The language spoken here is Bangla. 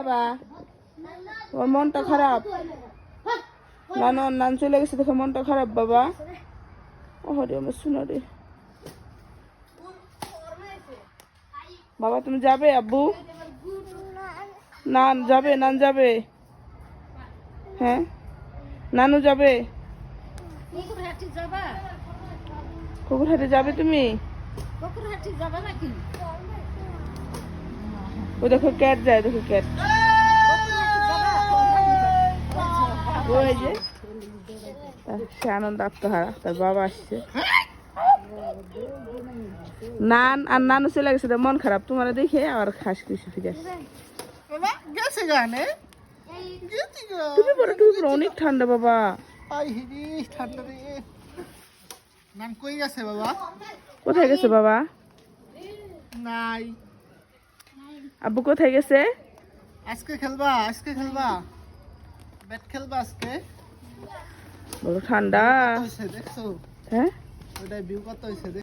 বাবা ওর মনটা খারাপ। নান চলে গেছে দেখে মনটা খারাপ বাবা। ওরে আমার শোনা রে বাবা, তুমি যাবে আব্বু? নান যাবে হ্যাঁ, নানু যাবে। কুকুরহাটে যাবে তুমি? ও দেখো ক্যাট যায়, দেখো ক্যাট। ওই যে সে আনন্দ আত্মহারা, তার বাবা আসছে। নানু চলে গেছে, মন খারাপ তোমার দেখে আর খাস কিছু ফিরে আসছে। তুমি পরে অনেক ঠান্ডা বাবা। কোথায় গেছে বাবা? নাই। আব্বু কোথায় গেছে? আজকে খেলবা ব্যাট খেলবা আজকে? বড় ঠান্ডা। দেখছো? হ্যাঁ, ওটাই ভিউ কত হয়েছে।